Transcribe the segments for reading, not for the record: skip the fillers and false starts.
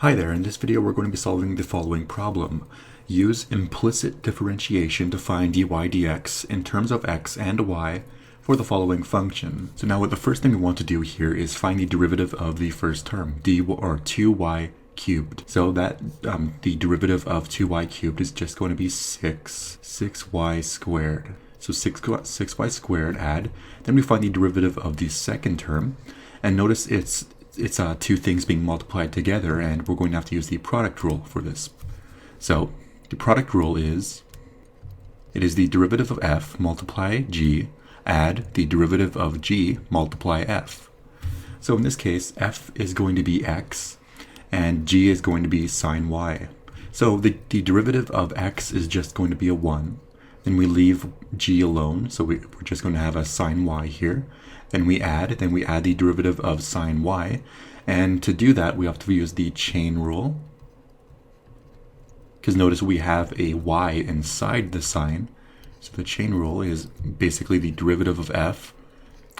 Hi there, in this video we're going to be solving the following problem. Use implicit differentiation to find dy dx in terms of x and y for the following function. So now what the first thing we want to do here is find the derivative of the first term, or 2y cubed. So that the derivative of 2y cubed is just going to be 6y squared. So 6y squared add, then we find the derivative of the second term, and notice it's two things being multiplied together, and we're going to have to use the product rule for this. So the product rule is, it is the derivative of f multiply g add the derivative of g multiply f. So in this case, f is going to be x and g is going to be sine y. So the derivative of x is just going to be a 1. Then we leave g alone, so we're just going to have a sine y here. Then we add the derivative of sine y, and to do that we have to use the chain rule, because notice we have a y inside the sine. So the chain rule is basically the derivative of f,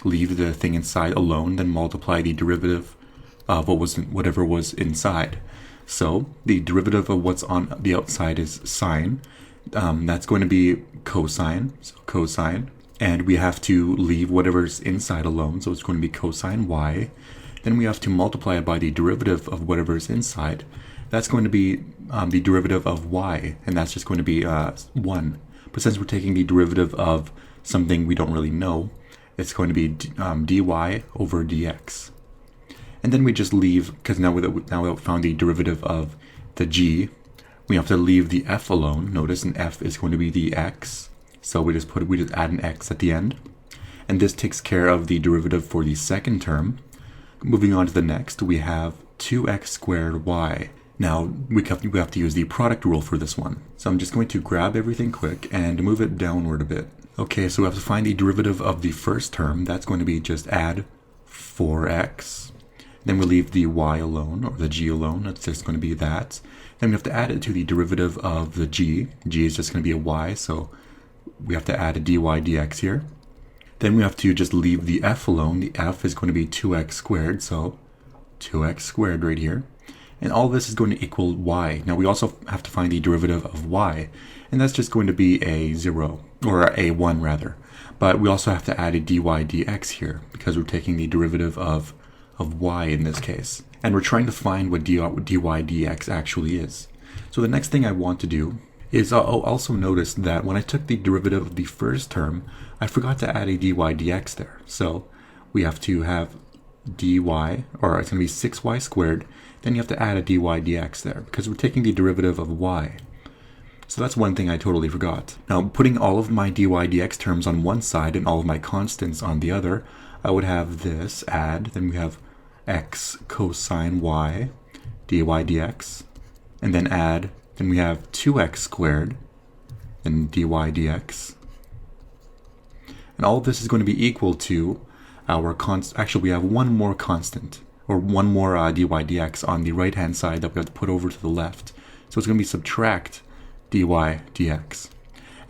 leave the thing inside alone, then multiply the derivative of whatever was inside. So the derivative of what's on the outside is sine. That's going to be cosine, so cosine, and we have to leave whatever's inside alone, so it's going to be cosine y. Then we have to multiply it by the derivative of whatever's inside. That's going to be the derivative of y, and that's just going to be 1. But since we're taking the derivative of something we don't really know, it's going to be dy over dx. And then we just leave, because now we've found the derivative of the g, we have to leave the f alone. Notice an f is going to be the x, so we just add an x at the end, and this takes care of the derivative for the second term. Moving on to the next, we have 2x squared y. Now we have to use the product rule for this one. So I'm just going to grab everything quick and move it downward a bit. Okay, so we have to find the derivative of the first term. That's going to be just add 4x. Then we leave the y alone, or the g alone. That's just going to be that. Then we have to add it to the derivative of the g. G is just going to be a y, so we have to add a dy dx here. Then we have to just leave the f alone. The f is going to be 2x squared, so 2x squared right here. And all this is going to equal y. Now we also have to find the derivative of y, and that's just going to be a 0, or a 1 rather. But we also have to add a dy dx here, because we're taking the derivative of y in this case. And we're trying to find what dy dx actually is. So the next thing I want to do is I'll also notice that when I took the derivative of the first term, I forgot to add a dy dx there. So we have to have dy, or it's going to be 6y squared, then you have to add a dy dx there, because we're taking the derivative of y. So that's one thing I totally forgot. Now putting all of my dy dx terms on one side and all of my constants on the other, I would have this add, then we have x cosine y dy dx, and then add, then we have 2x squared, then dy dx. And all of this is going to be equal to our actually we have one more constant, or one more dy dx on the right hand side that we have to put over to the left. So it's going to be subtract dy dx.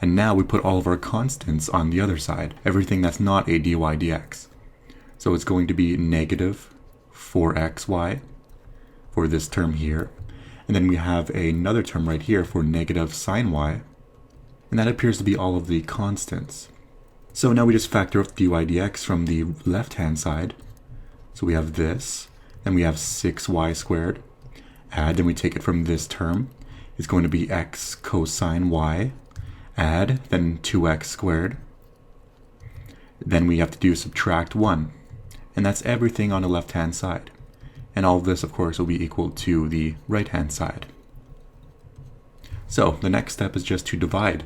And now we put all of our constants on the other side, everything that's not a dy dx. So it's going to be negative 4xy for this term here. And then we have another term right here for negative sine y. And that appears to be all of the constants. So now we just factor out dy dx from the left-hand side. So we have this, then we have 6y squared. Add, then we take it from this term. It's going to be x cosine y. Add, then 2x squared. Then we have to do subtract 1. And that's everything on the left-hand side. And all of this, of course, will be equal to the right-hand side. So the next step is just to divide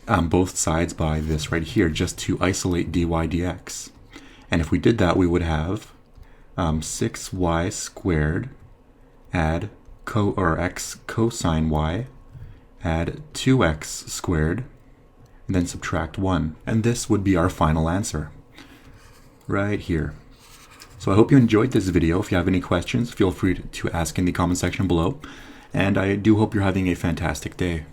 both sides by this right here, just to isolate dy dx. And if we did that, we would have 6y squared add x cosine y add 2x squared, and then subtract 1. And this would be our final answer right here. So I hope you enjoyed this video. If you have any questions, feel free to ask in the comment section below. And I do hope you're having a fantastic day.